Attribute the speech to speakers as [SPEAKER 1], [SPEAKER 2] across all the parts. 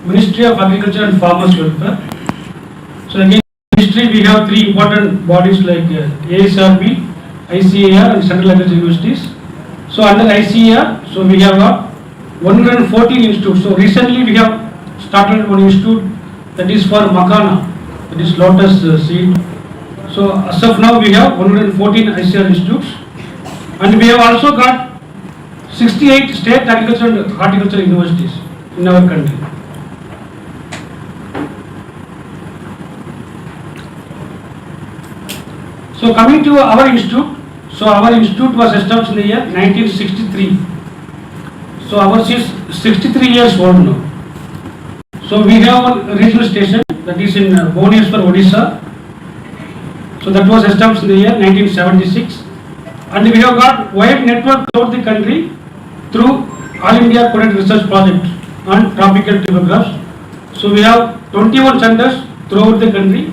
[SPEAKER 1] Ministry of Agriculture and Farmers Welfare. So again, ministry we have three important bodies like ASRB, ICAR and Central Agriculture Universities. So under ICAR, so we have 114 institutes. So recently we have started one institute that is for Makana, that is lotus seed. So as of now we have 114 ICAR institutes, and we have also got 68 state agriculture and horticulture universities in our country. So coming to our institute, so our institute was established in the year 1963. So ours is 63 years old now. So we have a regional station that is in Bhubaneswar, Odisha. So that was established in the year 1976, and we have got wide network throughout the country through All India Coded Research Project on tropical tuberculosis. So we have 21 centers throughout the country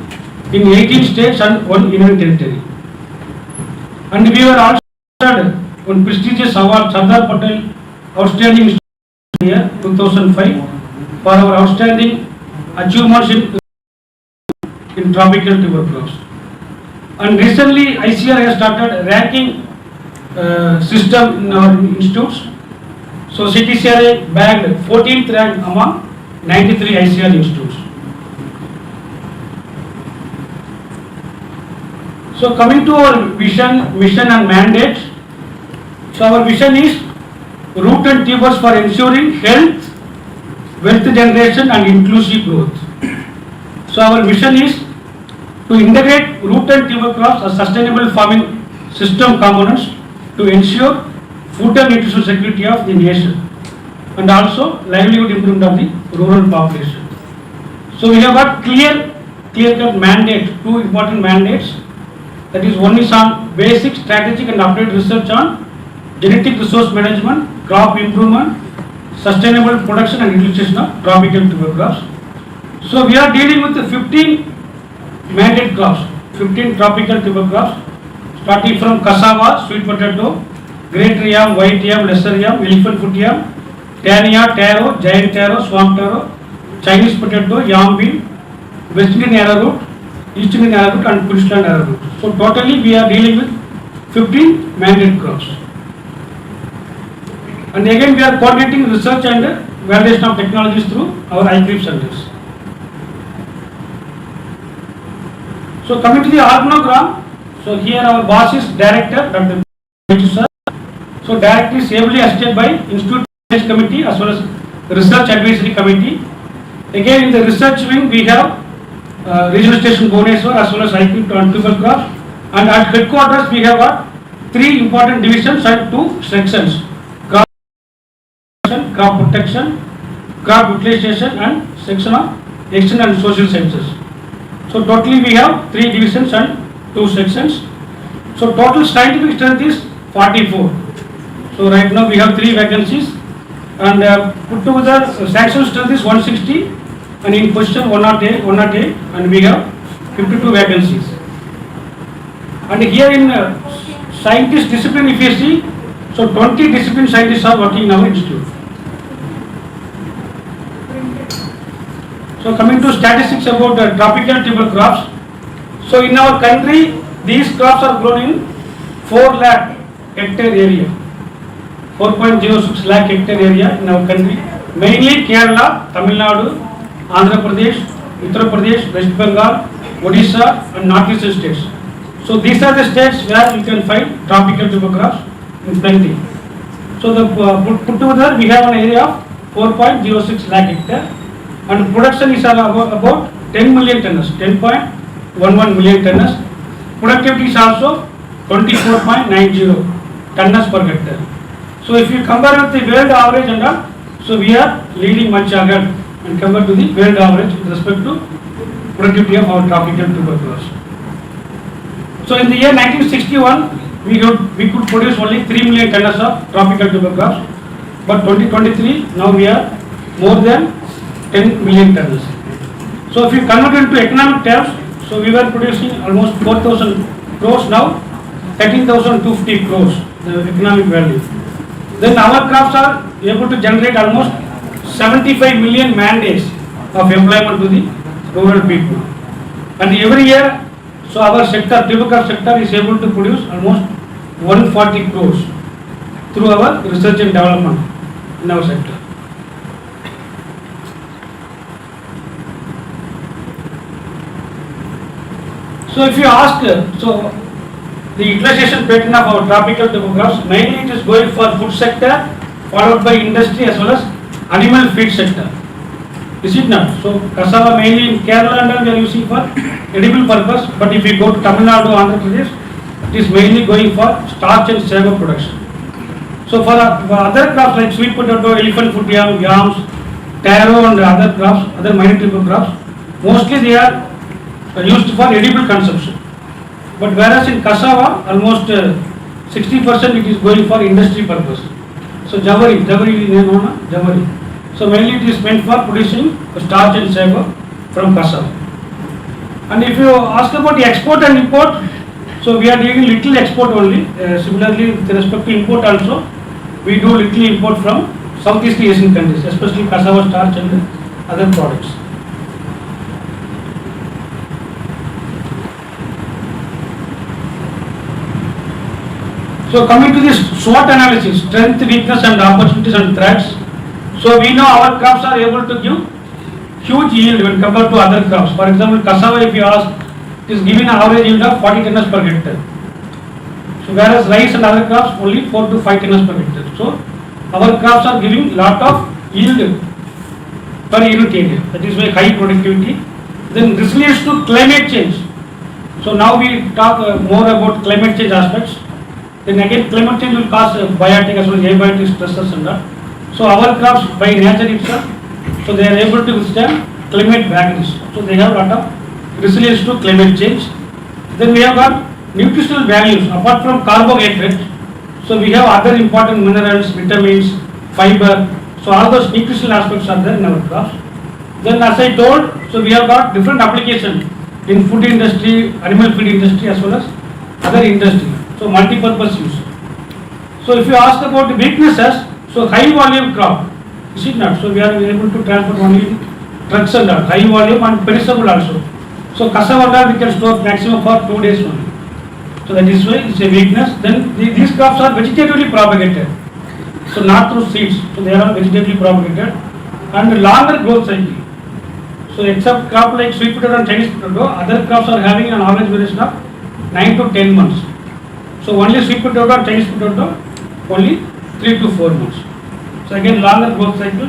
[SPEAKER 1] in 18 states and one union territory. And we were also awarded one prestigious award, Sardar Patel Outstanding Student in the year 2005 for our outstanding achievements in tropical tuberculosis. And recently ICAR has started ranking system in our institutes. So CTCRA bagged 14th rank among 93 ICAR institutes. So coming to our vision, mission and mandate. So our vision is root and tubers for ensuring health, wealth generation and inclusive growth. So our mission is to integrate root and tuber crops as sustainable farming system components to ensure food and nutrition security of the nation and also livelihood improvement of the rural population. So we have got clear-cut mandate, two important mandates. That is, one is on basic, strategic and applied research on genetic resource management, crop improvement, sustainable production and utilization of tropical tuber crops. So we are dealing with the 15 mandate crops, 15 tropical tuber crops, starting from cassava, sweet potato, great yam, white yam, lesser yam, elephant foot yam, tania, taro, giant taro, swamp taro, Chinese potato, yam bean, West Indian arrowroot, East Indian arrowroot and Queensland arrowroot. So totally we are dealing with 15 mandate crops. And again we are coordinating research and validation of technologies through our ICRIP centers. So coming to the organogram, so here our boss is director, Dr. Sir. So director is ably assisted by Institute Committee as well as Research Advisory Committee. Again in the research wing we have Regional Station Bhubaneswar as well as ICRIP on tuber crops, and at headquarters we have got three important divisions and two sections: crop protection, crop utilization and section of extension and social sciences. So totally we have three divisions and two sections. So total scientific strength is 44. So right now we have 3 vacancies, and put together sanction strength is 160, and in position 108, and we have 52 vacancies. And here in scientist discipline if you see, so 20 discipline scientists are working in our institute. So coming to statistics about tropical tuber crops. So in our country, these crops are grown in 4 lakh hectare area, 4.06 lakh hectare area in our country. Mainly Kerala, Tamil Nadu, Andhra Pradesh, Uttar Pradesh, West Bengal, Odisha and northeastern states. So these are the states where you can find tropical tuber crops in plenty. So the put together we have an area of 4.06 lakh hectare. And production is about 10 million tonnes, 10.11 million tonnes. Productivity is also 24.90 tonnes per hectare. So if you compare with the world average and all, so we are leading much ahead and compared to the world average with respect to productivity of our tropical tuber crops. So in the year 1961, we could produce only 3 million tonnes of tropical tuber crops, but 2023 now we are more than 10 million tonnes. So if you convert it into economic terms, so we were producing almost 4,000 crores now, 13,250 crores the economic value. Then our crops are able to generate almost 75 million man days of employment to the rural people. And every year, so our sector, table crop sector is able to produce almost 140 crores through our research and development in our sector. So if you ask, so the utilization pattern of our tropical table crops, mainly it is going for food sector, followed by industry as well as animal feed sector. Is it not? So cassava mainly in Kerala and all we are using for edible purpose, but if you go to Tamil Nadu, Andhra Pradesh, it is mainly going for starch and sago production. So for other crops like sweet potato, elephant foot yam, yams, taro and other crops, other minor table crops, mostly they are used for edible consumption. But whereas in cassava, almost 60% it is going for industry purpose. So javari is known as javari. So mainly it is meant for producing starch and sago from cassava. And if you ask about the export and import, so we are doing little export only. Similarly, with respect to import also, we do little import from Southeast Asian countries, especially cassava starch and other products. So coming to this SWOT analysis, strength, weakness and opportunities and threats. So we know our crops are able to give huge yield when compared to other crops. For example, cassava, if you ask, it is giving an average yield of 40 tons per hectare. So whereas rice and other crops only 4 to 5 tons per hectare. So our crops are giving lot of yield per unit area. That is why high productivity. Then resilience to climate change. So now we talk more about climate change aspects. Then again climate change will cause biotic as well as abiotic stresses and that. So our crops by nature itself, so they are able to withstand climate vagaries. So they have a lot of resilience to climate change. Then we have got nutritional values apart from carbohydrates. So we have other important minerals, vitamins, fiber. So all those nutritional aspects are there in our crops. Then as I told, so we have got different applications in food industry, animal feed industry as well as other industry. So multi-purpose use. So if you ask about the weaknesses, so high volume crop, is it not? So we are able to transport only trucks and all, high volume and perishable also. So cassava we can store maximum for 2 days only. So that is why it's a weakness. Then these crops are vegetatively propagated. So not through seeds. So they are vegetatively propagated and longer growth cycle. So except crop like sweet potato and Chinese potato, other crops are having an average duration of 9 to 10 months. So only sweet potato and Chinese potato only 3 to 4 months. So again longer growth cycle.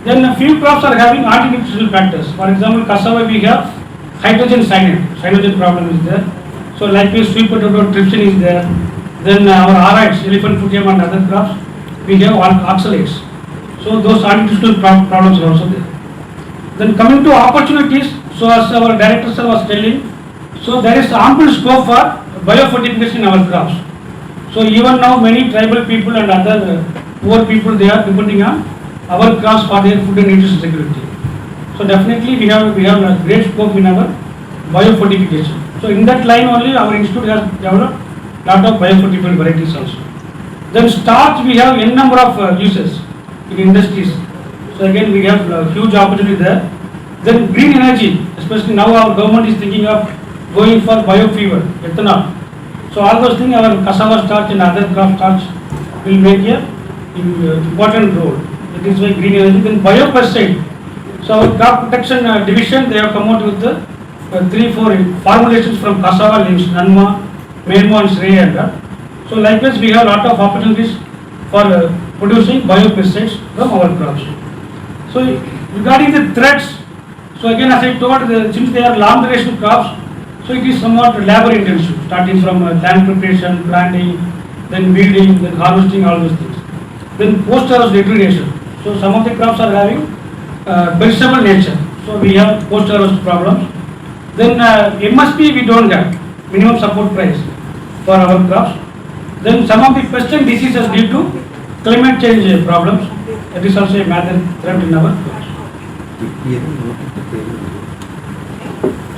[SPEAKER 1] Then a few crops are having anti-nutritional factors. For example, cassava we have hydrogen cyanide. Cyanogen problem is there. So like sweet potato, trypsin is there. Then our RIs, elephant foot yam and other crops, we have oxalates. So those anti-nutritional problems are also there. Then coming to opportunities, so as our director sir was telling, so there is ample scope for biofortification in our crops. So even now many tribal people and other poor people, they are depending on our crops for their food and nutrition security. So definitely we have a great scope in our biofortification. So in that line only our institute has developed lot of biofortified varieties also. Then starch we have n number of uses in industries. So again we have a huge opportunity there. Then green energy, especially now our government is thinking of going for biofuel, ethanol. So all those things, our cassava starch and other crop starch will make a important role. That is why green energy. Then biopesticide. So our crop protection division, they have come out with the 3-4 formulations from cassava leaves, Nanma, Melmo and Shrey and that. So likewise we have lot of opportunities for producing biopesticides from our crops. So regarding the threats, so again as I told, since they are long duration crops, so it is somewhat labor intensive, starting from land preparation, planting, then weeding, then harvesting, all those things. Then post-harvest degradation. So some of the crops are having perishable nature. So we have post-harvest problems. Then MSP we don't have, minimum support price for our crops. Then some of the pest and diseases due to climate change problems. That is also a major threat in our crops.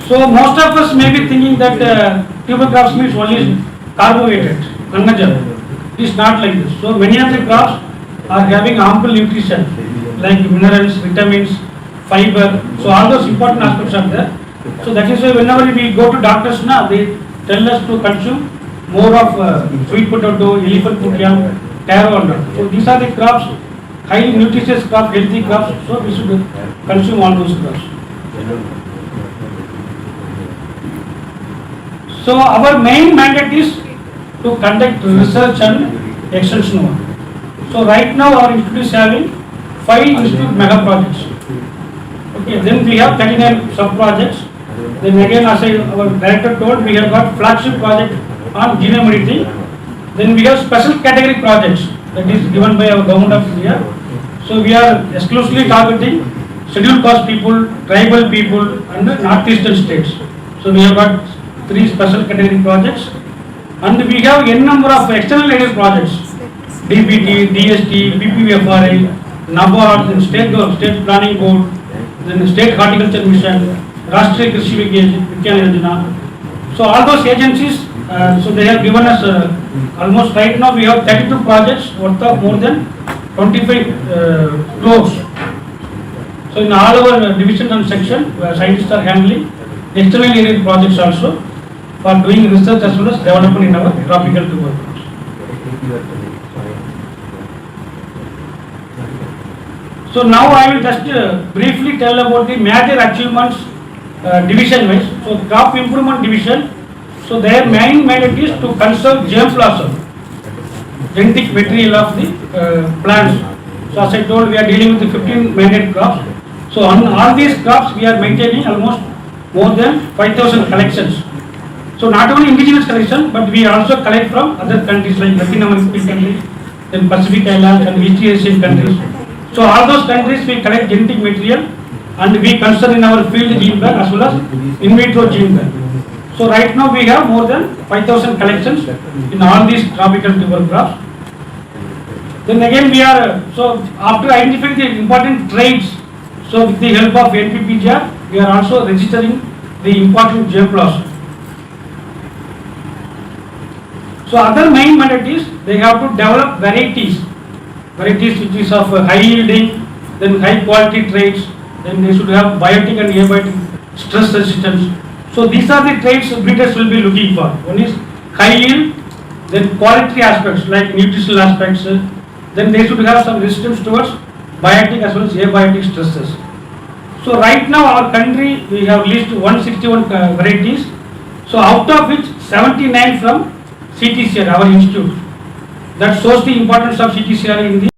[SPEAKER 1] So most of us may be thinking that tuber crops means only carbohydrate, It is not like this. So many of the crops are having ample nutrition like minerals, vitamins, fiber. So all those important aspects are there. So that is why whenever we go to doctors now, they tell us to consume more of sweet potato, elephant food yam, taro and all. So these are the crops, highly nutritious crops, healthy crops. So we should consume all those crops. So our main mandate is to conduct research and extension work. So right now our institute is having 5 institute mega projects. Okay, then we have 39 sub projects. Then again, as our director told, we have got flagship project on gene editing. Then we have special category projects that is given by our government of India. So we are exclusively targeting scheduled caste people, tribal people and the northeastern states. So we have got 3 special category projects, and we have n number of external aided projects, DBT, DST, PPVFRI, NABARD, then state planning board, then state horticulture mission, Rashtriya Krishi Vigyan Yojana. So all those agencies, so they have given us almost right now we have 32 projects worth of more than 25 crores. So in all our division and section, scientists are handling external aided projects also for doing research as well as development in our tropical tuberculosis. So now I will just briefly tell about the major achievements division wise. So crop improvement division, so their main mandate is to conserve germ blossom, genetic material of the plants. So as I told, we are dealing with the 15 mandate crops. So on all these crops we are maintaining almost more than 5,000 collections. So not only indigenous collection, but we also collect from other countries like Latin American countries, then Pacific Islands and East Asian countries. So all those countries we collect genetic material and we consider in our field gene bank as well as in vitro gene bank. So right now we have more than 5,000 collections in all these tropical tuber crops. Then again we are, so after identifying the important traits, so with the help of NPPGR, we are also registering the important germ blossom. So other main mandate is they have to develop varieties which is of high yielding, then high quality traits, then they should have biotic and abiotic stress resistance. So these are the traits breeders will be looking for. One is high yield, then quality aspects like nutritional aspects, then they should have some resistance towards biotic as well as abiotic stresses. So right now our country we have listed 161 varieties. So out of which 79 from CTCR, our institute. That shows the importance of CTCR in the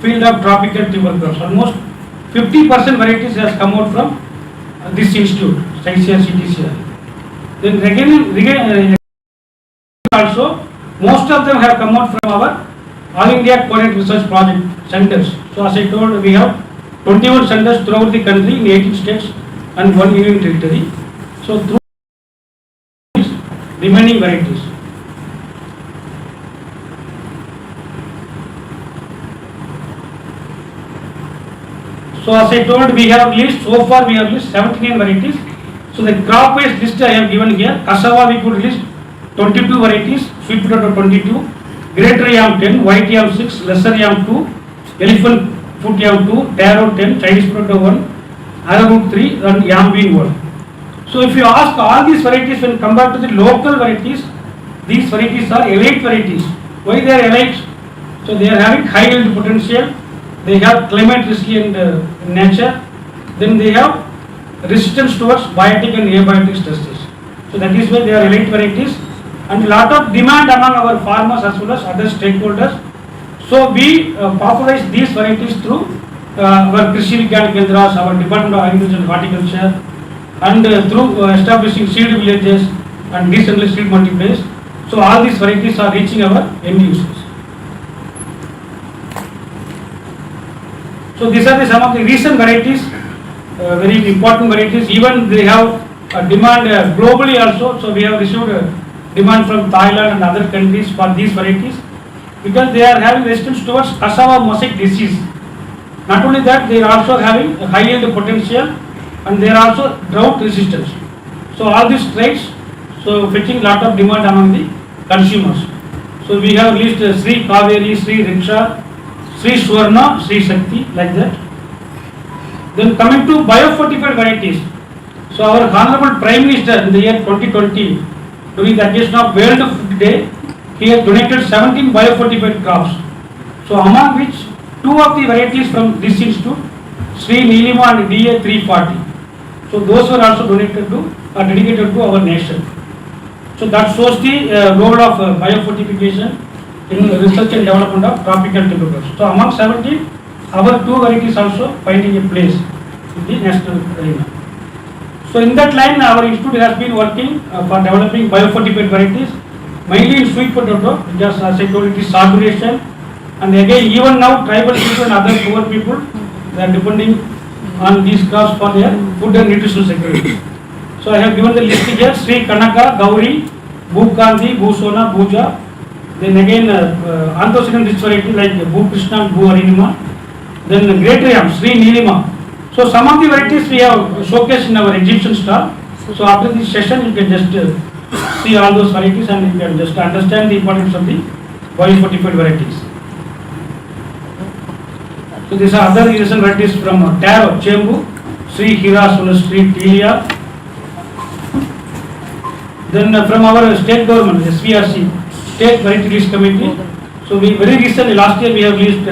[SPEAKER 1] field of tropical tuberculosis. Almost 50% varieties has come out from this institute, CTCR. Then again also most of them have come out from our All India Coordinate Research Project centers. So as I told, we have 21 centers throughout the country in 18 states and 1 union territory. So through these remaining varieties. So as I told, we have list, so far we have list 79 varieties. So the crop wise list I have given here. Cassava we could list 22 varieties, sweet potato 22, greater yam 10, white yam 6, lesser yam 2, elephant foot yam 2, taro 10, Chinese potato 1, arrowroot 3 and yam bean 1. So if you ask all these varieties when compared to the local varieties, these varieties are elite varieties. Why they are elite? So they are having high yield potential, they have climate resilient nature, then they have resistance towards biotic and abiotic stresses. So that is why they are elite varieties, and a lot of demand among our farmers as well as other stakeholders. So we popularize these varieties through our Krishi Vigyan Kendras, our Department of Agriculture and Horticulture, and through establishing seed villages and decentralized seed multipliers. So all these varieties are reaching our end users. So these are some of the recent varieties, very important varieties. Even they have demand globally also. So we have received demand from Thailand and other countries for these varieties because they are having resistance towards cassava mosaic disease. Not only that, they are also having a high yield potential and they are also drought resistance. So all these traits, so fetching lot of demand among the consumers. So we have listed Sri Kaveri, Sri Riksha, Sri Swarna, Sri Shakti, like that. Then coming to biofortified varieties. So our Honorable Prime Minister in the year 2020, during the occasion of World Food Day, he has donated 17 biofortified crops. So among which 2 of the varieties from this institute, Sri Nilima and DA 340. So those were also donated to, dedicated to our nation. So that shows the role of biofortification in research and development of tropical timber crops. So among 17, our 2 varieties also finding a place in the national arena. So in that line, our institute has been working for developing biofortified varieties, mainly in sweet potato, just as I told, it is saturation. And again, even now, tribal people and other poor people, they are depending on these crops for their food and nutritional security. So I have given the list here: Sri Kanaka, Gauri, Bhukandi, Bhusona, Bhuja. Then again, anthocyanin rich variety like Bhu Krishna and Bhu Harinima. Then Greater Yam, Sri Nilima. So some of the varieties we have showcased in our exhibition stall. So after this session, you can just see all those varieties and you can just understand the importance of the biofortified varieties. So these are other recent varieties from Taro, Chembu, Sri Hira, Sri Tilia. Then from our state government, SVRC, State Variety List Committee. So we very recently, last year we have released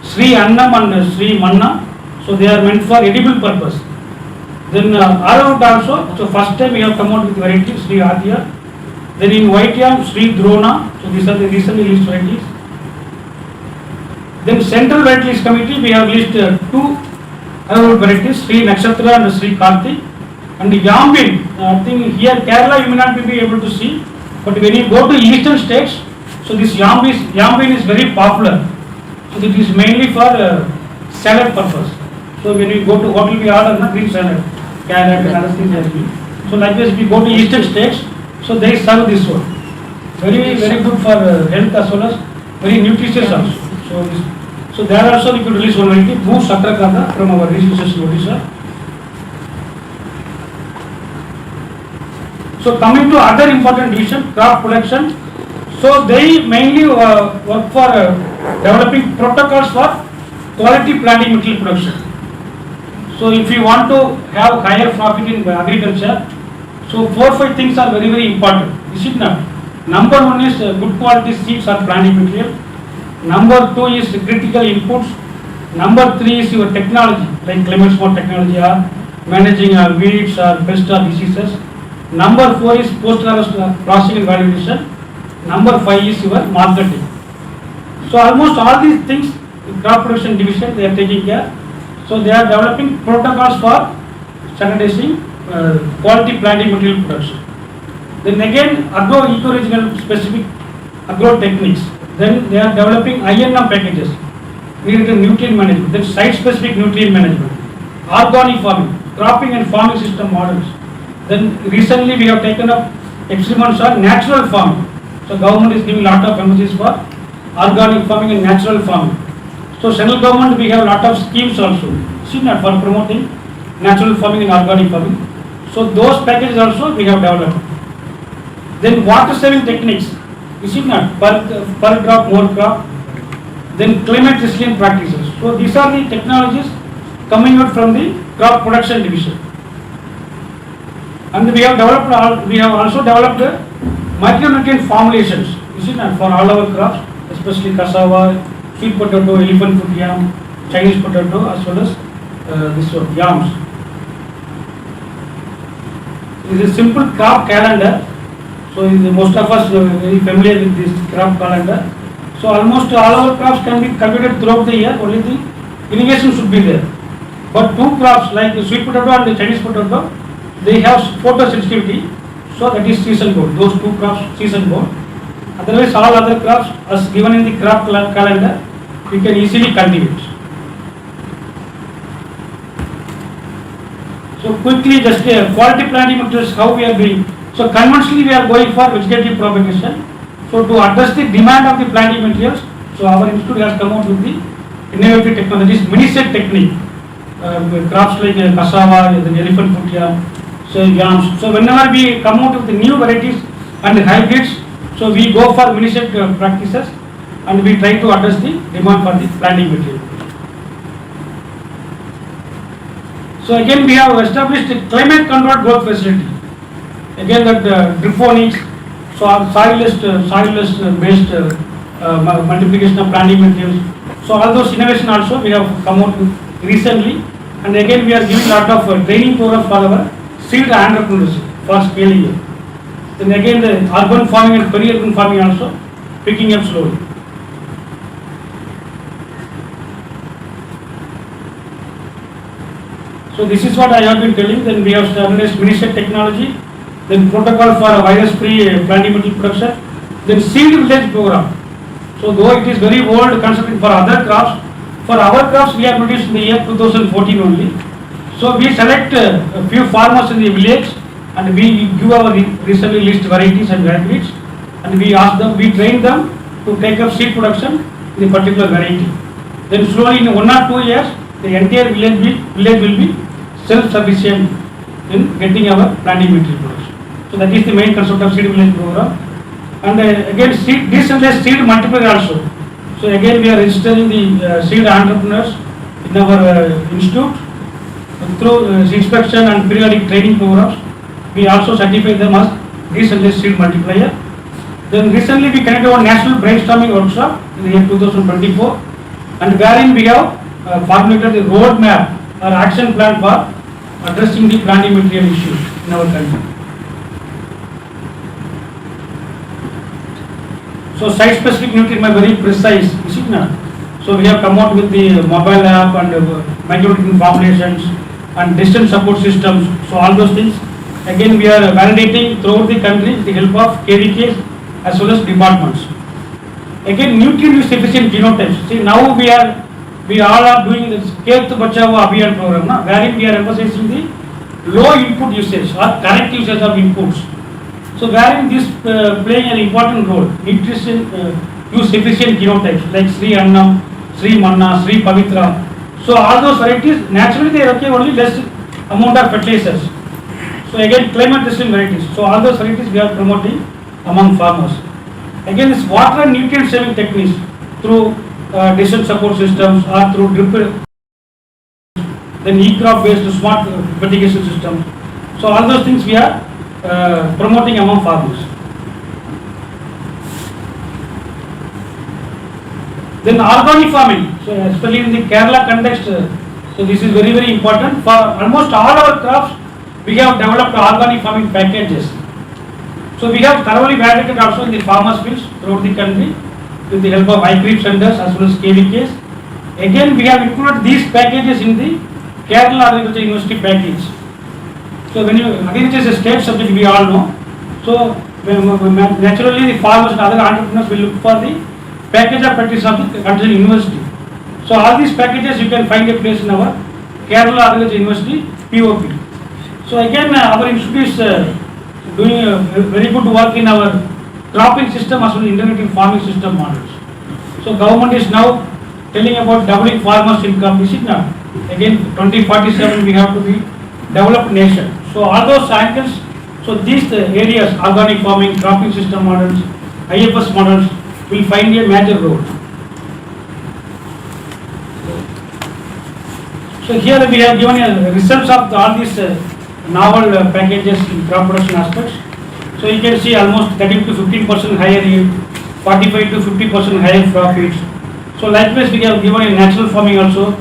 [SPEAKER 1] Sri Annam and Sri Manna. So they are meant for edible purpose. Then Around also, so first time we have come out with variety Sri Adya. Then in White Yam, Sri Drona. So these are the recently released varieties. Then Central Variety List Committee, we have released 2 Around varieties, Sri Nakshatra and Sri Karti. And the Yambin, I think here Kerala you may not be able to see, but when you go to eastern states, so this Yambin is very popular. So it is mainly for salad purpose. So when we go to hotel, we order green salad, carrot and other things as well. So like this, we go to eastern states, so they serve this one. Very good for health as well as very nutritious also. So there also we could release one variety, Bhu Satrakada from our research in Odisha. So coming to other important division, crop production. So they mainly work for developing protocols for quality planting material production. So if you want to have higher profit in agriculture, so 4-5 things are very important. Is it not? Number 1 is good quality seeds or planting material. Number 2 is critical inputs. Number 3 is your technology, like climate smart technology or managing weeds or pests or diseases. Number 4 is post harvest processing and valuation. Number 5 is your marketing. So almost all these things, crop production division, they are taking care. So they are developing protocols for standardizing quality planting material production. Then again, agro-eco-regional specific agro techniques. Then they are developing INM packages, nutrient management. Then site-specific nutrient management, organic farming, cropping and farming system models. Then recently we have taken up experiments on natural farming. So government is giving lot of emphasis for organic farming and natural farming. So central government we have lot of schemes also, see not, for promoting natural farming and organic farming. So those packages also we have developed. Then water saving techniques, you see not, per crop more crop. Then climate resilient practices. So these are the technologies coming out from the crop production division. And we have also developed micronutrient formulations, you see not, for all our crops, especially cassava, sweet potato, elephant foot yam, Chinese potato, as well as this one, yams. It is a simple crop calendar. So most of us are very familiar with this crop calendar. So almost all our crops can be cultivated throughout the year. Only the irrigation should be there. But 2 crops like the sweet potato and the Chinese potato, they have photosensitivity. So that is season board. Those 2 crops season board. Otherwise, all other crops, as given in the crop calendar, we can easily cultivate. So quickly, just quality planting materials, how we are doing. So conventionally, we are going for vegetative propagation. So to address the demand of the planting materials, so our institute has come out with the innovative technologies, mini-set technique. Crops like cassava, the elephant foot yam, so yams. So whenever we come out with the new varieties and hybrids, so we go for mini-set practices and we try to address the demand for the planting material. So again we have established a climate controlled growth facility. Again that hydroponics, so soilless based multiplication of planting materials. So all those innovation also we have come out with recently, and again we are giving lot of training programs for our seed entrepreneurs for scaling it. Then again the urban farming and peri-urban farming also picking up slowly. So this is what I have been telling. Then we have established mini-set technology, then protocol for virus-free planting material production, then seed village program. So though it is very old considering for other crops, for our crops we are produced in the year 2014 only. So we select a few farmers in the village and we give our recently list varieties and hybrids, and we ask them, we train them to take up seed production in a particular variety. Then slowly in 1 or 2 years the entire village will be self-sufficient in getting our planting material production. So that is the main concept of seed village program. And again decentralized seed multiplier also. So again we are registering the seed entrepreneurs in our institute through inspection and periodic training programs. We also certify them as decentralized seed multiplier. Then recently we conducted our national brainstorming workshop in the year 2024, and wherein we have formulated the roadmap or action plan for addressing the planting material issues in our country. So site specific nutrient is very precise, is it not? So we have come out with the mobile app and micronutrient formulations and distance support systems. So all those things again we are validating throughout the country with the help of KVKs as well as departments. Again nutrient use efficient genotypes. See now we all are doing this Khet Bachao Abhiyan program, wherein we are emphasizing the low input usage or correct usage of inputs. So wherein this playing an important role, nutrition use efficient genotypes like Sri Annam, Sri Manna, Sri Pavitra. So all those varieties naturally they require only less amount of fertilizers. So again climate resistant varieties. So all those varieties we are promoting among farmers. Again this water and nutrient saving techniques through distance support systems or through drip, then e-crop based smart fertigation systems. So all those things we are promoting among farmers. Then organic farming, so especially in the Kerala context, so this is very very important. For almost all our crops we have developed organic farming packages. So we have thoroughly validated also in the farmers fields throughout the country with the help of ICRIP centers as well as KVKs. Again we have included these packages in the Kerala Agriculture University package. So when again it is a state subject we all know. So naturally the farmers and other entrepreneurs will look for the package of practice of the Agriculture University. So all these packages you can find a place in our Kerala Agriculture University POP. So again our institute is doing very good work in our cropping system as well as integrated farming system models. So government is now telling about doubling farmers' income, is it not? Again 2047 we have to be developed nation. So all those angles, so these areas, organic farming, cropping system models, IFS models will find a major role. So here we have given results of all these novel packages in crop production aspects. So you can see almost 13 to 15% higher yield, 45 to 50% higher profits. So likewise we have given in natural farming also,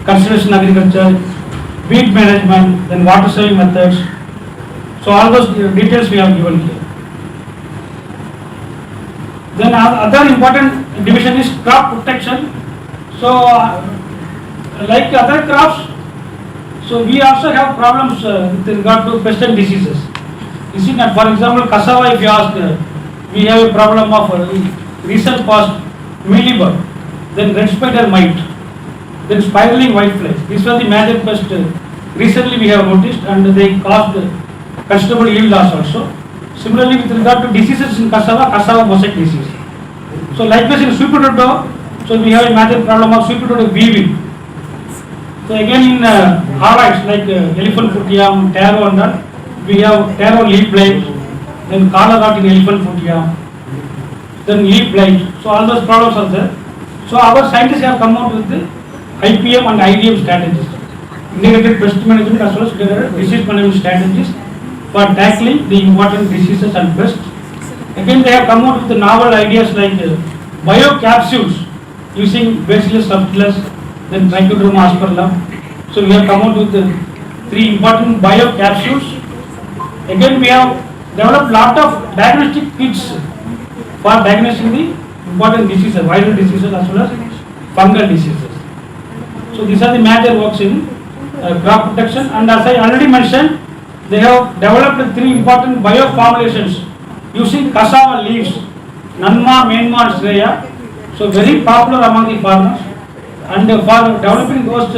[SPEAKER 1] conservation agriculture, weed management, then water saving methods. So all those details we have given here. Then other important division is crop protection. So like other crops, so we also have problems with regard to pest and diseases. You see that, for example, cassava, if you ask, we have a problem of recent past mealybug, then red spider mite, then spiraling whitefly. These were the major pests recently we have noticed, and they caused considerable yield loss also. Similarly, with regard to diseases in cassava mosaic disease. So likewise in sweet potato, so we have a major problem of sweet potato weevil. So again in harvests like elephant foot yam, taro and that, we have taro leaf blight, then collar rot in elephant foot yam, then leaf blight. So all those problems are there. So our scientists have come out with the IPM and IDM strategies. integrated pest management as well as integrated disease management strategies for tackling the important diseases and pests. Again, they have come out with the novel ideas like biocapsules using Bacillus subtilis, then Trichoderma aspergillum. So we have come out with the 3 important biocapsules. Again, we have developed lot of diagnostic kits for diagnosing the important diseases, viral diseases as well as fungal diseases. So these are the major works in crop protection, and as I already mentioned, they have developed 3 important bioformulations using cassava leaves, Nanma, Menma and Shreya. So very popular among the farmers, and for developing those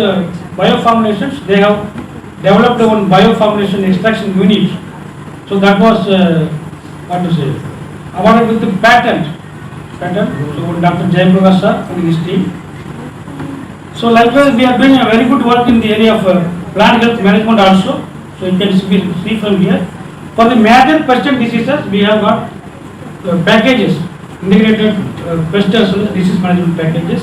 [SPEAKER 1] bioformulations, they have developed one bioformulation extraction unit. So that was awarded with the patent. So Dr. Jayaprakash sir and his team. So likewise, we are doing a very good work in the area of plant health management also. So you can see from here. For the major pest and diseases, we have got packages, integrated pest as well as disease management packages,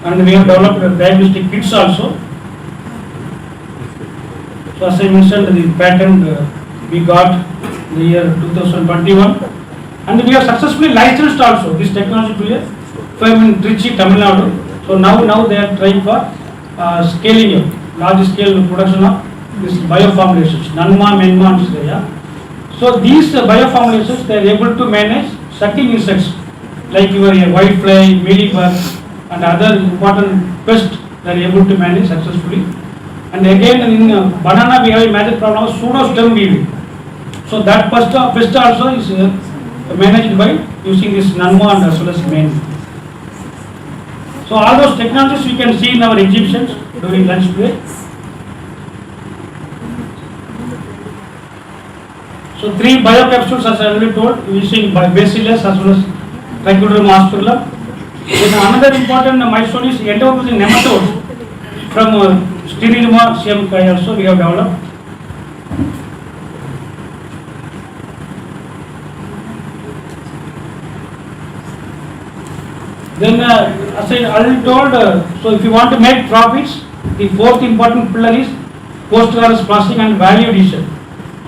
[SPEAKER 1] and we have developed diagnostic kits also. So as I mentioned, the patent we got in the year 2021, and we have successfully licensed also this technology to a firm in Trichy, Tamil Nadu. So now they are trying for scaling up, large scale production of this bioformulations, Nanma, Menma and Shreya. So these bioformulations, they are able to manage sucking insects like your whitefly, mealybug and other important pests. They are able to manage successfully. And again in banana we have a major problem of pseudo stem weevil. So that pest also is managed by using this Nanma and as well as Menma. So all those technologies you can see in our exhibitions during lunch break. So 3 biocapsules as I already told, using Bacillus as well as Trichoderma aspergillum. Then another important milestone is entomopathic nematodes from Steriloma CMK also we have developed. Then as I already told, so if you want to make profits, the 4th important pillar is post-harvest processing and value addition.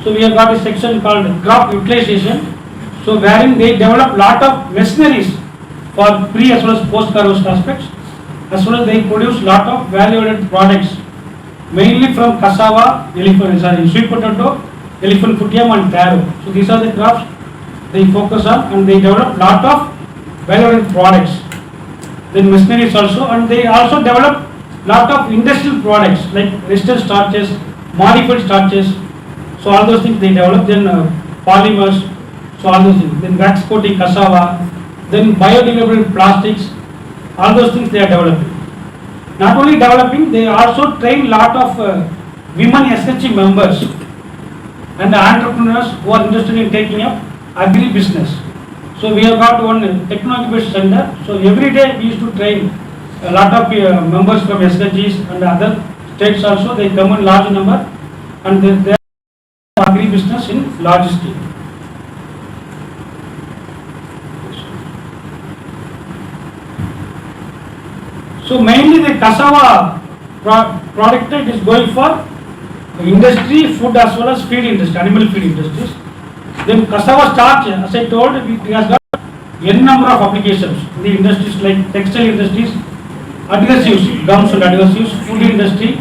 [SPEAKER 1] So we have got a section called crop utilization, so wherein they develop lot of machineries for pre as well as post-harvest aspects, as well as they produce lot of value-added products, mainly from cassava, sweet potato, elephant futium and taro. So these are the crops they focus on, and they develop lot of value-added products. Then machineries also, and they also develop lot of industrial products like resistant starches, modified starches. So all those things they develop. Then polymers, so all those things. Then wax coating cassava, then biodegradable plastics. All those things they are developing. Not only developing, they also train lot of women SHG members and entrepreneurs who are interested in taking up agri-business. So we have got one technology-based center. So every day we used to train a lot of members from SHGs and other states also. They come in large number, and they are agri-business in large scale. So mainly the cassava product is going for industry, food as well as feed industry, animal feed industries. Then cassava starch, as I told, it has got n number of applications in the industries like textile industries, adhesives, gums and adhesives, food industry,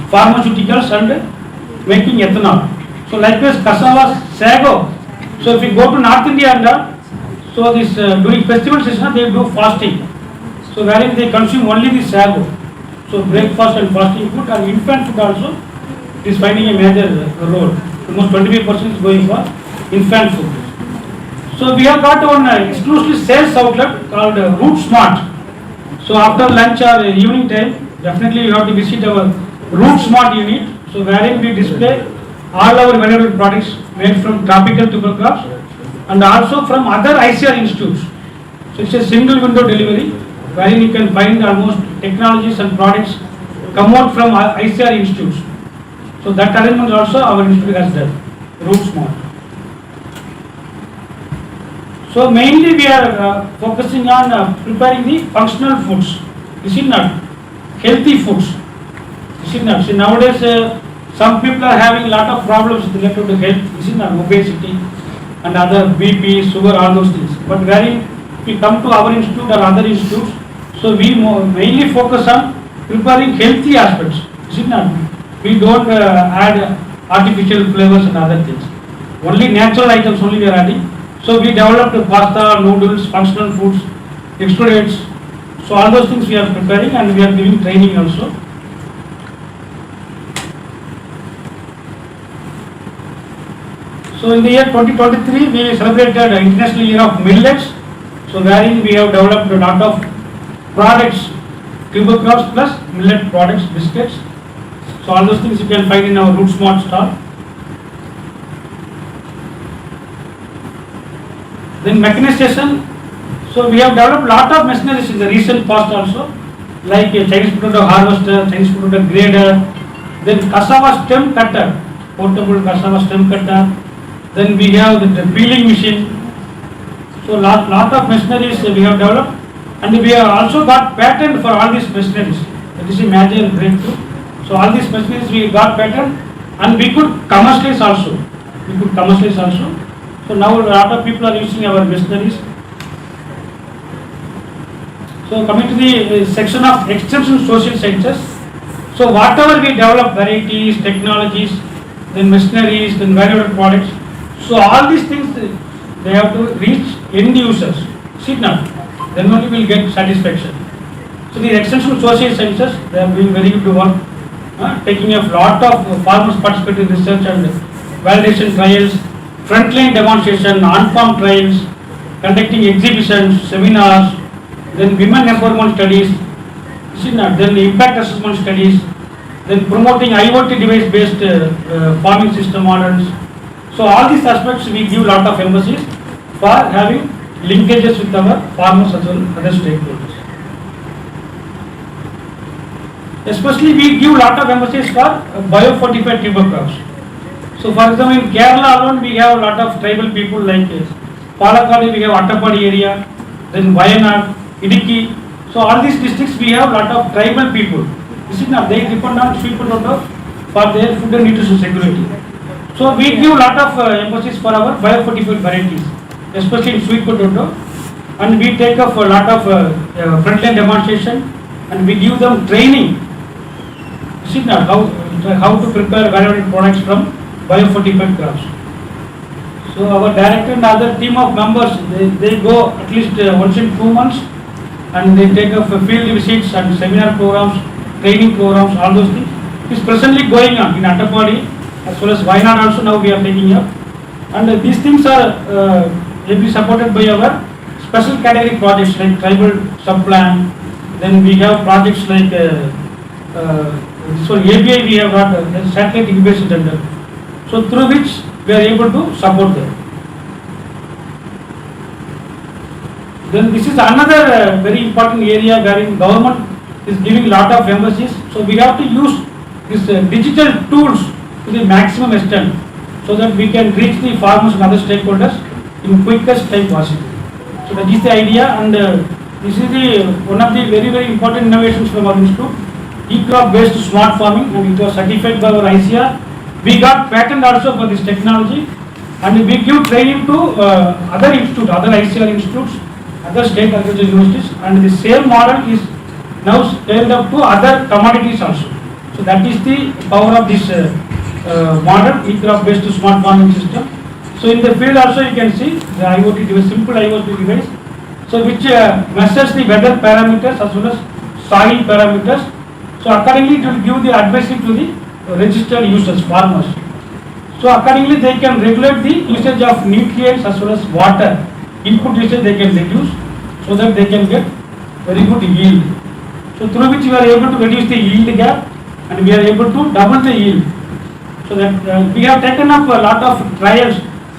[SPEAKER 1] pharmaceuticals and making ethanol. So likewise cassava sago. So if you go to North India and so this during festival season they do fasting. So wherein they consume only the sago. So breakfast and fasting food, and infant food also is finding a major role. Almost 25% is going for infant food. So we have got one exclusively sales outlet called Root Smart. So after lunch or evening time, definitely you have to visit our Root Smart unit. So wherein we display all our valuable products made from tropical tuber crops and also from other ICR institutes. So it's a single window delivery wherein you can find almost technologies and products come out from ICR institutes. So that arrangement also our institute has done, Root Smart. So mainly we are focusing on preparing the functional foods. This is not healthy foods. See now, see nowadays some people are having lot of problems related to health. You see now, obesity and other BP, sugar, all those things. But wherein we come to our institute or other institutes, so we mainly focus on preparing healthy aspects. You see now, we don't add artificial flavors and other things. Only natural items only we are adding. So we developed pasta, noodles, functional foods, extrudents. So all those things we are preparing and we are giving training also. So in the year 2023 we celebrated International Year of Millets. So wherein we have developed a lot of products, tuber crops plus millet products, biscuits. So all those things you can find in our Root Smart stall. Then mechanization. So we have developed lot of machineries in the recent past also, like a Chinese potato harvester, Chinese potato grader, then cassava stem cutter, portable cassava stem cutter. Then we have the peeling machine. So lot of machineries we have developed, and we have also got patent for all these machineries. That is a major breakthrough. So all these machineries we got patent, and we could commercialize also. So now a lot of people are using our machineries. So coming to the section of extension social sciences. So whatever we develop, varieties, technologies, then machineries, then valuable products. So all these things they have to reach end users. See now, then only will get satisfaction. So the extension social sciences, they are doing very good work, taking a lot of farmers participate in research and validation trials, frontline demonstration, on-farm trials, conducting exhibitions, seminars, then women empowerment studies, then impact assessment studies, then promoting IoT device based farming system models. So all these aspects we give lot of emphasis for having linkages with our farmers as well as other stakeholders. Especially we give lot of emphasis for biofortified tuber crops. So for example in Kerala alone we have a lot of tribal people like Palakkad, we have Attapadi area, then Wayanad, Idiki. So all these districts we have lot of tribal people. You see now they depend on sweet potato for their food and nutrition security. So we give lot of emphasis for our biofortified varieties, especially in sweet potato, and we take up a lot of frontline demonstration, and we give them training. You see now how to prepare valuable products from biofortified crops. So our director and other team of members, they go at least once in 2 months, and they take up field visits and seminar programs, training programs, all those things. It is presently going on in Attapadi as well as Wayanad also now we are taking up. And these things are will be supported by our special category projects like tribal sub-plan. Then we have projects like so ABI we have got a satellite incubation center. So through which we are able to support them. Then this is another very important area wherein government is giving lot of emphasis. So we have to use these digital tools to the maximum extent so that we can reach the farmers and other stakeholders in quickest time possible. So that is the idea, and this is the one of the very important innovations from our institute, e-crop based smart farming, and it was certified by our ICR. We got patent also for this technology, and we give training to other institutes, other ICR institutes, other state agriculture universities, and the same model is now scaled up to other commodities also. So that is the power of this modern e-crop based smart farming system. So in the field also you can see the IoT device, simple IoT device, so which measures the weather parameters as well as soil parameters. So accordingly it will give the advisory to the registered users, farmers. So accordingly they can regulate the usage of nutrients as well as water. Input usage they can reduce so that they can get very good yield. So through which we are able to reduce the yield gap, and we are able to double the yield. So that we have taken up a lot of trials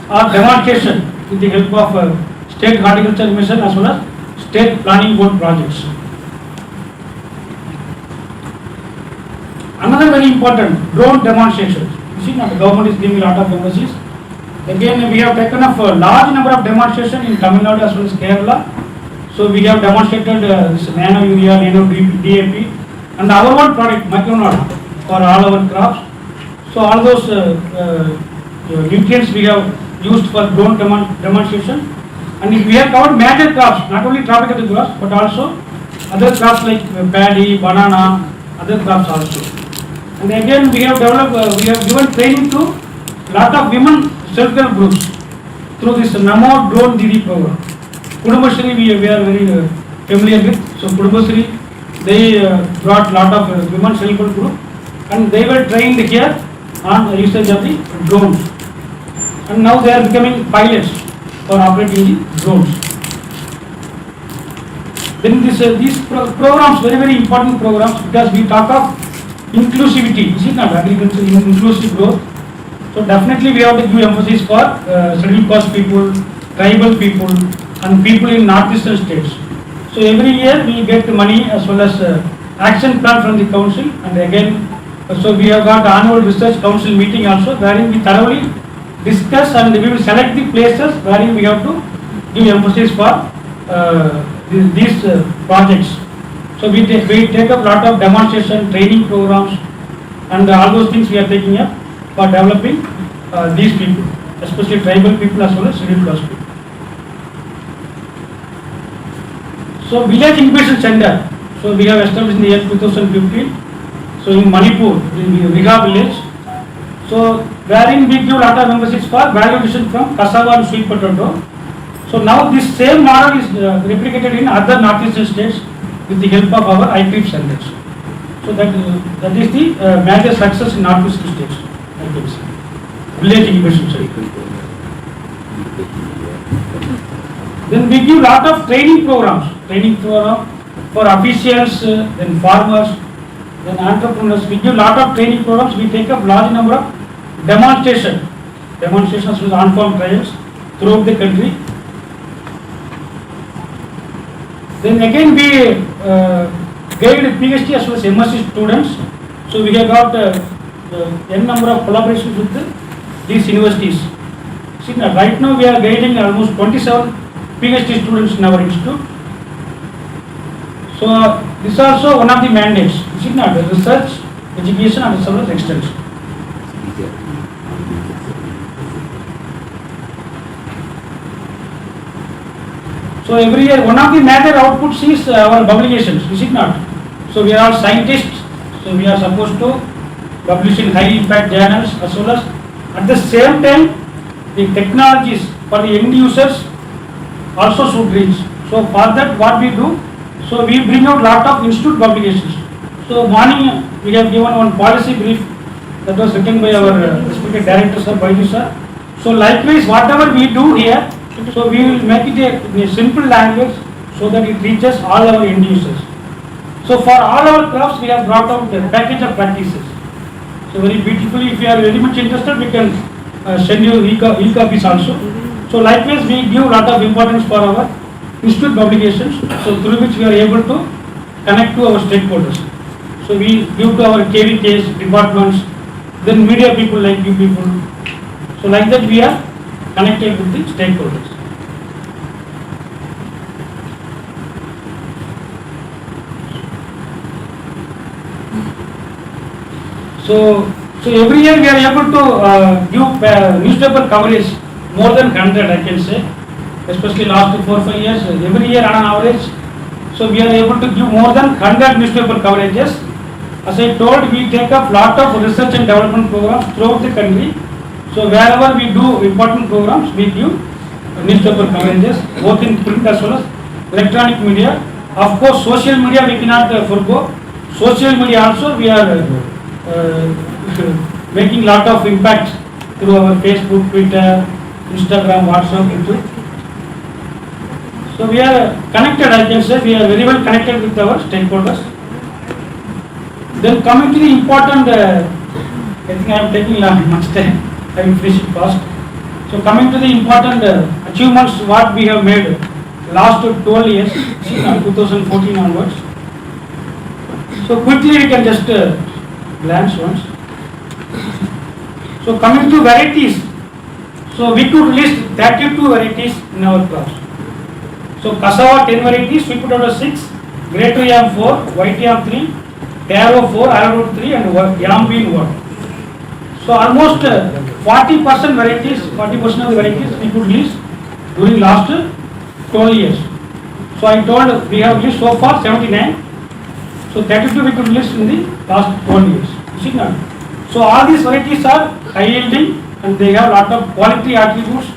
[SPEAKER 1] or demonstration with the help of state horticulture mission as well as state planning board projects. Another very important, drone demonstrations. You see now the government is giving a lot of emphasis. Again we have taken up a large number of demonstration in Tamil Nadu as well as Kerala. So we have demonstrated this nano urea, nano DAP, and our one product, micronod, for all our crops. So all those nutrients we have used for drone demonstration. And we have covered major crops, not only tropical crops, but also other crops like paddy, banana, other crops also. And again we have developed, we have given training to lot of women self-help groups through this Namo Drone Didi program. Kudumbashree we are very familiar with. So Kudumbashree, they brought lot of women self-help group and they were trained here on usage of the drones. And now they are becoming pilots for operating the drones. Then these programs, very important programs, because we talk of inclusivity, is it not, agriculture inclusive growth. So definitely we have to give emphasis for scheduled caste people, tribal people and people in northeastern states. So every year we get money as well as action plan from the council, and again so we have got annual research council meeting also, wherein we thoroughly discuss and we will select the places wherein we have to give emphasis for these projects. So we take up lot of demonstration, training programs and all those things we are taking up for developing these people, especially tribal people as well as scheduled caste people. So village incubation center, so we have established in the year 2015. So in Manipur, in Riga village, so wherein we give lot of emphasis for value addition from cassava and sweet potato. So now this same model is replicated in other northeastern states with the help of our IPIP centers. So that is the major success in northeastern states, I can say. Village incubation center. Then we give lot of training programs for officials, then farmers, then entrepreneurs. We give lot of training programs. We take up large number of demonstrations with on-farm trials throughout the country. Then again we guide PhD as well as MSc students. So we have got n number of collaborations with these universities. See, right now we are guiding almost 27 PhD students in our institute. So this is also one of the mandates. Is it not? Research, education and as well as extension. So every year one of the major outputs is our publications. Is it not? So we are all scientists. So we are supposed to publish in high impact journals as well as at the same time the technologies for the end users also should reach. So for that what we do, so we bring out lot of institute publications. So morning we have given one policy brief that was written by our respected director sir, Baiju sir. So likewise whatever we do here, so we will make it in a simple language so that it reaches all our end users. So for all our crops we have brought out the package of practices. So very beautifully, if you are very much interested, we can send you e-copies also. So likewise we give lot of importance for our institute publications, so through which we are able to connect to our stakeholders. So we give to our KVKs, departments, then media people like you people. So like that we are connected with the stakeholders. So every year we are able to give newspaper coverage more than 100, I can say, especially last 4-5 years. Every year on an average, so we are able to give more than 100 newspaper coverages. As I told, we take up lot of research and development programs throughout the country. So wherever we do important programs, we give newspaper coverages, both in print as well as electronic media. Of course, social media we cannot forgo. Social media also we are making lot of impact through our Facebook, Twitter, Instagram, WhatsApp, YouTube. So we are connected, I can say, we are very well connected with our stakeholders. Then coming to the important, I think I am taking much time, I will finish it fast. So coming to the important achievements what we have made last 12 years, 2014 onwards. So quickly we can just glance once. So coming to varieties, so we could list 32 varieties in our crops. So cassava 10 varieties, sweet potato 6, greater yam 4, white yam 3, taro 4, arrowroot 3 and yam bean 1. So almost 40% varieties, 40% of the varieties we could list during last 12 years. So I told we have list so far 79. So 32 we could list in the last 12 years. You see now. So all these varieties are high yielding and they have lot of quality attributes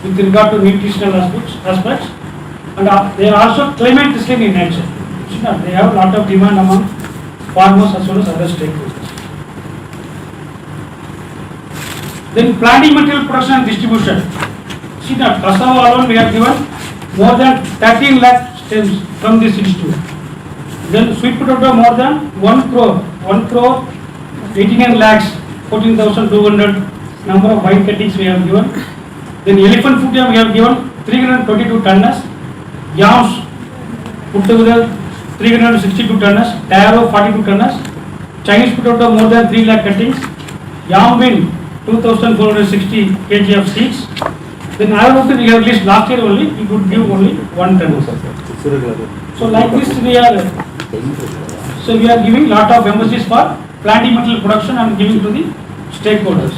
[SPEAKER 1] with regard to nutritional aspects and they are also climate resilient in nature. You see now, they have lot of demand among farmers as well as other stakeholders. Then planting material production and distribution. See that cassava alone we have given more than 13 lakh stems from this institute. Then sweet potato more than 1 crore 89 lakhs 14,200 number of white cuttings we have given. Then elephant food we have given 322 tonnes. Yams put together 362 tonnes. Taro 42 tonnes. Chinese potato more than 3 lakh cuttings. Yam bean 2,460 kg of seeds. Then arrowroot we have list last year only, we could give only 1 ton. So like this we are giving lot of emphasis for planting material production and giving to the stakeholders.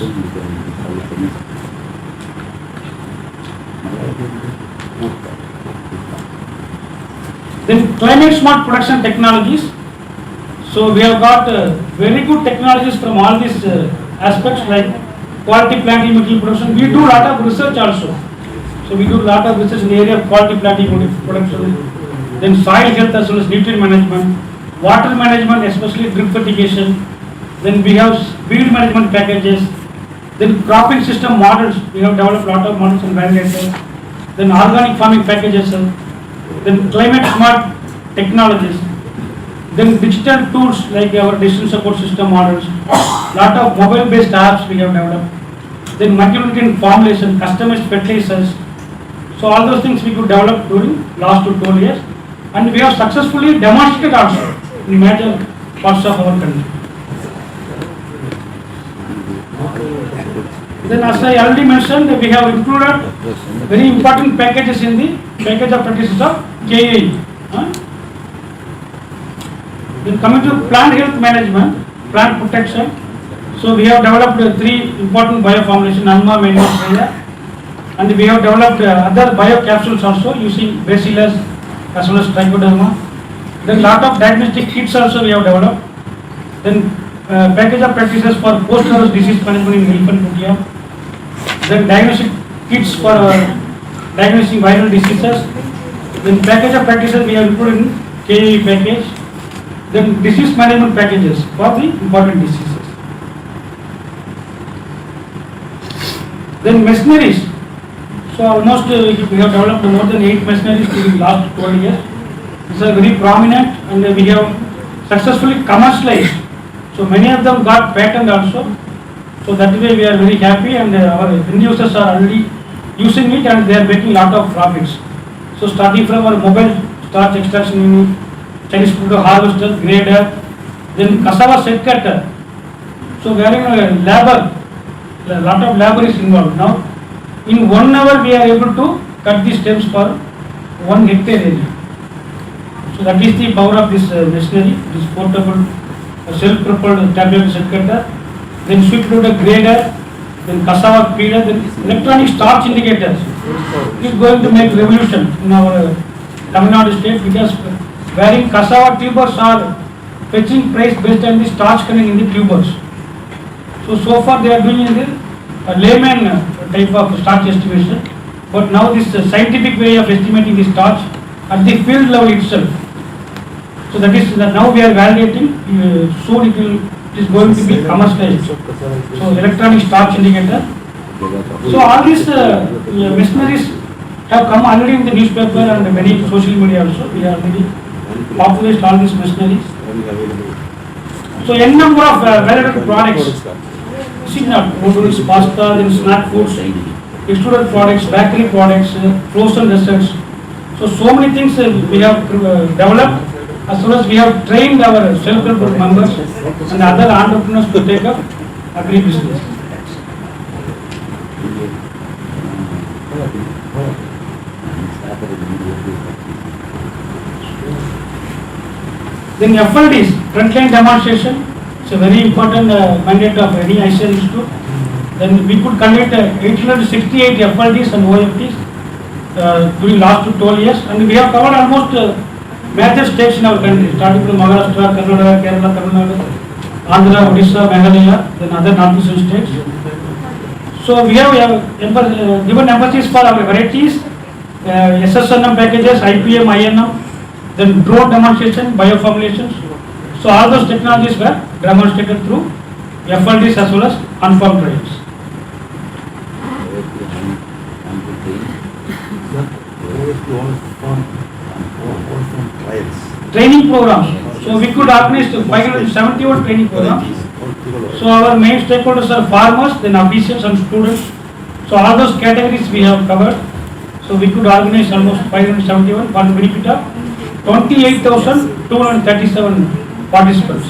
[SPEAKER 1] Then climate smart production technologies. So we have got very good technologies from all these aspects like quality planting material production. We do lot of research also. So we do lot of research in the area of quality planting production. Then soil health as well as nutrient management, water management, especially drip fertigation. Then we have weed management packages. Then cropping system models. We have developed lot of models and validated. Then organic farming packages. Then climate smart technologies. Then digital tools like our decision support system models. Lot of mobile based apps we have developed. Then multi-nutrient formulation, customized fertilizers. So all those things we could develop during last 12 years. And we have successfully demonstrated also in major parts of our country. Then as I already mentioned, we have included very important packages in the package of practices of KAE. Then coming to plant health management, plant protection. So we have developed 3 important bioformulation, Anma, Mendes, and we have developed other biocapsules also using Bacillus as well as Trichoderma. Then lot of diagnostic kits also we have developed. Then package of practices for post-harvest disease management in elephant India. Then diagnostic kits for diagnosing viral diseases. Then package of practices we have included in KAE package. Then disease management packages for the important diseases. Then machineries. So almost we have developed more than 8 machineries during the last 12 years. These are very prominent and we have successfully commercialized. So many of them got patent also. So that way we are very happy and our end users are already using it and they are making lot of profits. So starting from our mobile starch extraction unit, Chinese potato harvester, grader, then cassava set cutter. So wherein labor, a lot of labor is involved now. In 1 hour we are able to cut the stems for 1 hectare area. So that is the power of this machinery, this portable self-propelled tablet set cutter, then sweet potato grader, then cassava peeler, then electronic starch indicators. It is going to make revolution in our Tamil Nadu state because wherein cassava tubers are fetching price based on the starch content in the tubers. So far they are doing in the layman type of starch estimation, but now this scientific way of estimating the starch at the field level itself. So that is that now we are validating. Soon it is going to be commercialized. So electronic starch indicator. So all these machineries have come already in the newspaper and many social media also. We are already popularized all these machineries. So n number of validated products. See now, noodles, pasta, then snack foods, extruded products, bakery products, frozen desserts. So many things we have developed, as well as we have trained our self-help group members and other entrepreneurs to take up agri-business. Then FLDs, frontline demonstration, it's a very important mandate of any ICL institute. Then we could conduct 868 FLDs and OFDs during last 12 years, and we have covered almost major states in our country, starting from Maharashtra, Karnataka, Kerala, Tamil Nadu, Andhra, Odisha, Meghalaya, then other northeastern states. So we have given emphasis for our varieties, SSNM packages, IPM, INM, then drone demonstration, bioformulations. So all those technologies were demonstrated through FLDs as well as unformed trials. Training programs. So we could organize 571 training programs. So our main stakeholders are farmers, then officials and students. So all those categories we have covered. So we could organize almost 571 for the benefit of 28,237 participants.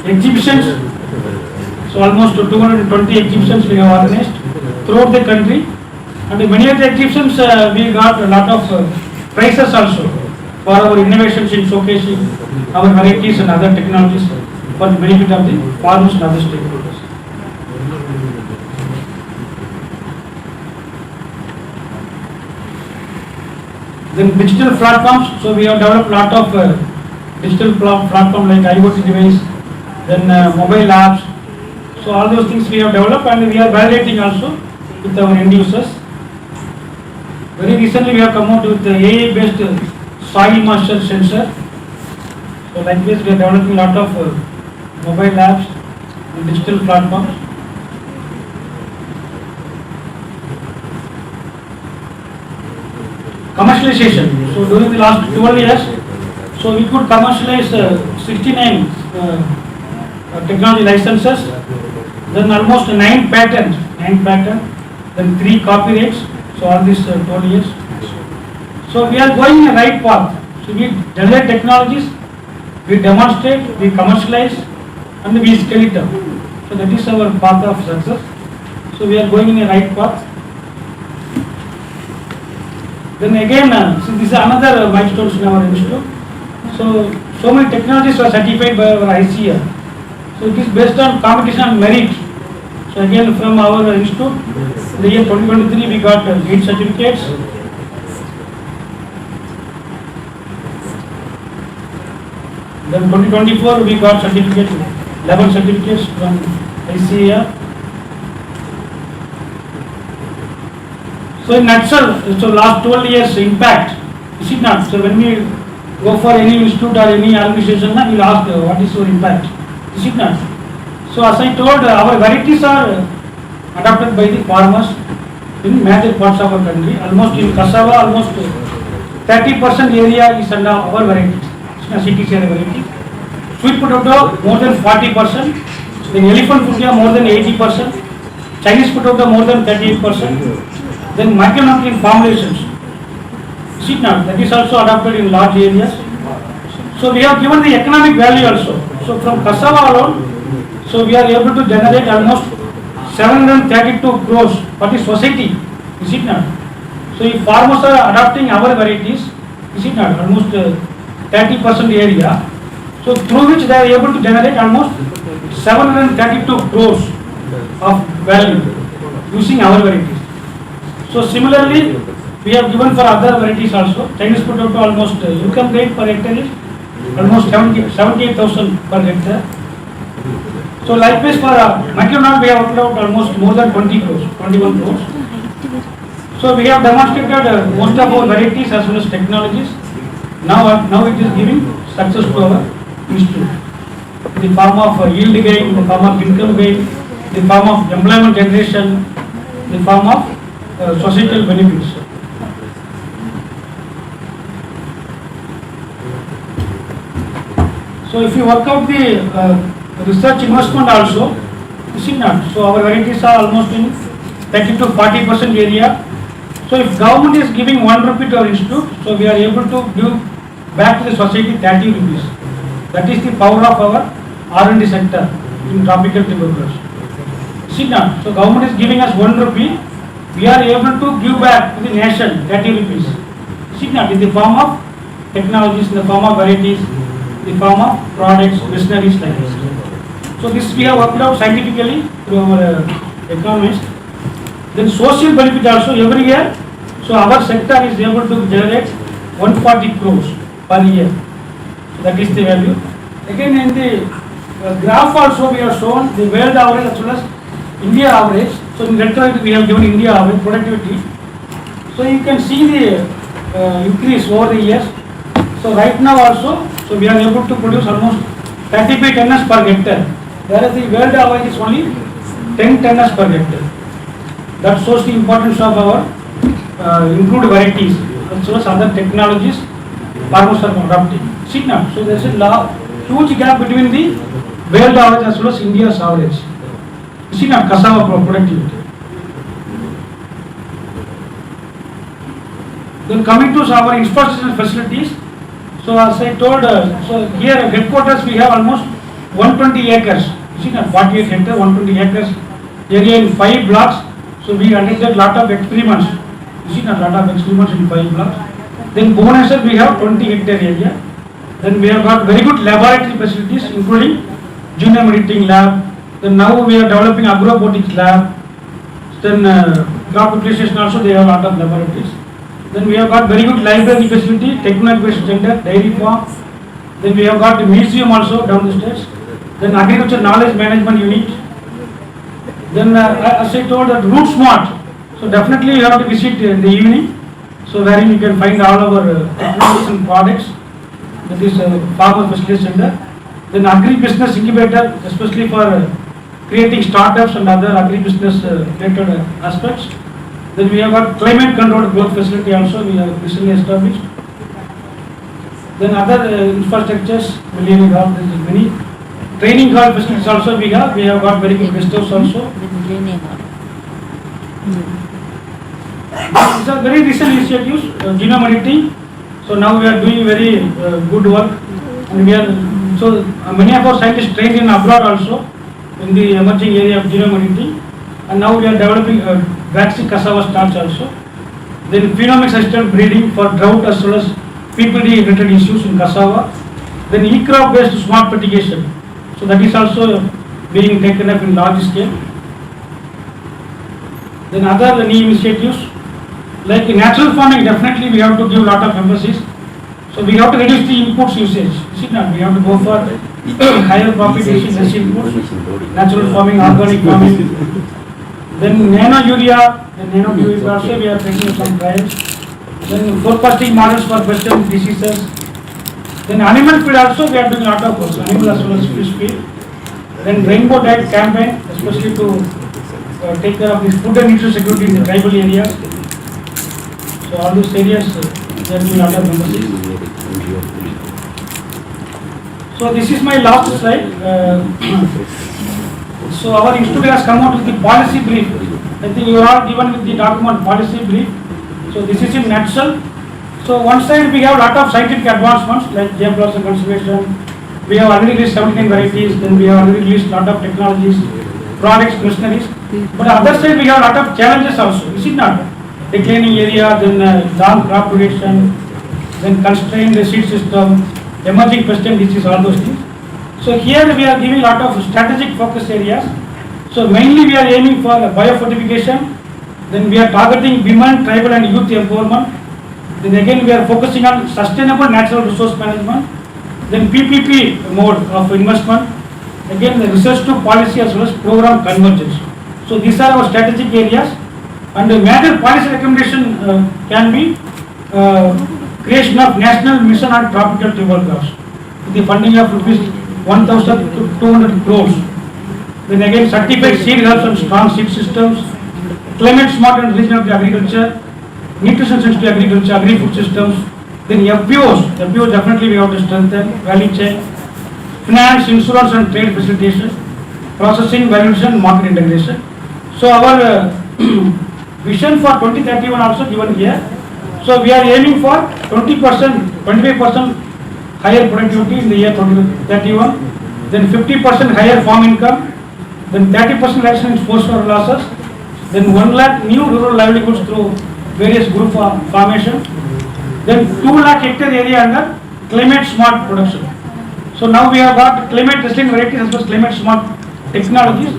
[SPEAKER 1] Exhibitions. So almost 220 exhibitions we have organized throughout the country, and many of the exhibitions we got a lot of prizes also for our innovations in showcasing our varieties and other technologies for the benefit of the farmers and other stakeholders. Then digital platforms. So we have developed a lot of digital platform like IoT device, then mobile apps. So all those things we have developed, and we are validating also with our end users. Very recently we have come out with the AI based soil moisture sensor. So like this we are developing a lot of mobile apps and digital platforms. Commercialization. So during the last 12 years, so we could commercialize 69 technology licenses, then almost 9 patents, then 3 copyrights. So all these 12 years. So we are going in the right path. So we generate technologies, we demonstrate, we commercialize, and we scale it up. So that is our path of success. So we are going in the right path. Then again, so this is another milestone in our institute. So many technologies were certified by our ICR. So it is based on competition and merit. So again, from our institute, the year 2023 we got 8 certificates. Then 2024 we got 11 certificates from ICR. So in nutshell, so last 12 years impact, is it not? So when we go for any institute or any organization, we will ask what is your impact, is it not? So as I told, our varieties are adopted by the farmers in major parts of our country. Almost in cassava, almost 30% area is under our varieties. It's a CTC variety. Sweet potato more than 40%. Then elephant fruit more than 80%. Chinese potato more than 38%. Then micronutrient formulations. Is it not? That is also adopted in large areas. So we have given the economic value also. So from cassava alone, so we are able to generate almost 732 crores for the society. Is it not? So if farmers are adopting our varieties, is it not? Almost 30% area. So through which they are able to generate almost 732 crores of value using our varieties. So similarly, we have given for other varieties also. Chinese potato almost income rate per hectare is almost 78,000 per hectare. So likewise for micronut we have worked out almost more than 20 crores, 21 crores. So we have demonstrated most of our varieties as well as technologies. Now it is giving success to our institute. In the form of yield gain, in the form of income gain, in the form of employment generation, in the form of societal benefits. So if you work out the research investment also, you see not. So our varieties are almost in 30 to 40% area. So if government is giving 1 rupee to our institute, so we are able to give back to the society 30 rupees. That is the power of our R&D sector in tropical tuberculosis. See now, so government is giving us 1 rupee, we are able to give back to the nation 30 rupees. Is it not? In the form of technologies, in the form of varieties, in the form of products, machineries like this. So this we have worked out scientifically through our economists. Then social benefit also every year. So our sector is able to generate 140 crores per year. So that is the value. Again in the graph also we have shown the world average as well as India average. So in red color we have given India average productivity. So you can see the increase over the years. So right now also, so we are able to produce almost 35 tonnes per hectare, whereas the world average is only 10 tonnes per hectare. That shows the importance of our improved varieties as well as other technologies farmers are adopting. See now, so there is a huge gap between the world average as well as India's average. See now, cassava productivity. Then coming to our infrastructure facilities, so as I told, so here at headquarters we have almost 120 acres. You see now, 48 hectares, 120 acres area in 5 blocks. So we undertook lot of experiments. You see now, lot of experiments in 5 blocks. Then Bhubaneswar we have 20 hectare area. Then we have got very good laboratory facilities, including genome editing lab. Then now we are developing agrobotics lab. Then crop appreciation also they have a lot of laboratories. Then we have got very good library facility, techno-education center, dairy farm. Then we have got a museum also down the stairs. Then agriculture knowledge management unit. Then as I told that root smart. So definitely you have to visit in the evening. So wherein you can find all our technologies and products. That is farmer facility center. Then agri-business incubator, especially for creating startups and other agri-business related aspects. Then we have got climate controlled growth facility also we have recently established. Then other infrastructures, millennium hall, there is many training hall facilities also we have. We have got very good guest house also. These are very recent initiatives, genome editing. So now we are doing very good work, and we are so many of our scientists trained in abroad also in the emerging area of genome editing, and now we are developing vaccine cassava starch also. Then phenomics assisted breeding for drought as well as PPD related issues in cassava. Then e-crop based smart fertigation. So that is also being taken up in large scale. Then other new initiatives like in natural farming, definitely we have to give lot of emphasis. So we have to reduce the inputs usage. You see now, we have to go for higher profit using less inputs. Natural farming, organic farming. Then nano urea, also we are taking some trials. Then forecasting models for pest and diseases. Then animal feed also we are doing lot of work, animal as well as fish feed. Then rainbow diet campaign, especially to take care of the food and nutrition security in the tribal areas. So all those areas we are doing lot of emphasis. So this is my last slide. So our institute has come out with the policy brief. I think you are given with the document policy brief. So this is in nutshell. So one side we have lot of scientific advancements like germ blossom conservation. We have already released 17 varieties. Then we have already released lot of technologies, products, machineries. But the other side we have lot of challenges also. Is it not? Declining area, then long crop duration, then constrained seed system, emerging pest and disease, all those things. So here we are giving lot of strategic focus areas. So mainly we are aiming for biofortification. Then we are targeting women, tribal and youth empowerment. Then again we are focusing on sustainable natural resource management. Then PPP mode of investment. Again the research to policy as well as program convergence. So these are our strategic areas. And the major policy recommendation can be creation of national mission on tropical tuber crops with the funding of rupees 1,200 crores. Then again certified seed herbs and strong seed systems, climate smart and regional agriculture, nutrition sensitive agriculture, agri-food systems. Then FPOs definitely we have to strengthen, value chain, finance, insurance and trade facilitation, processing, valuation, market integration. So our vision for 2031 also given here. So we are aiming for 20%, 25% higher productivity in the year 2031, then 50% higher farm income, then 30% reduction in forest losses, Then 1 lakh new rural livelihoods through various group formation. Then 2 lakh hectare area under climate smart production. So now we have got climate resilient varieties as well as climate smart technologies.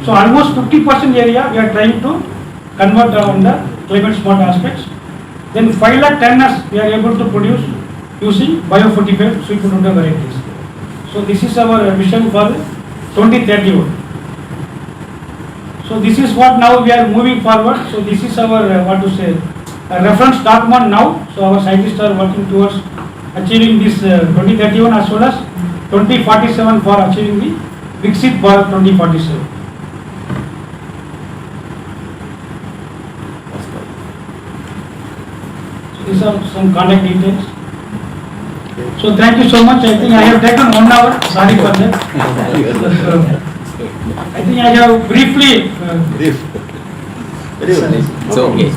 [SPEAKER 1] So almost 50% area we are trying to convert on the climate smart aspects. Then 5 lakh tonners we are able to produce using biofortified sweet potato varieties. So this is our mission for 2031. So this is what now we are moving forward. So this is our reference document now. So our scientists are working towards achieving this 2031 as well as 2047 for achieving the Viksit Bharat 2047. So these are some contact details. So thank you so much. I think I have taken 1 hour. Sorry for that. I think I have briefly.
[SPEAKER 2] It's okay.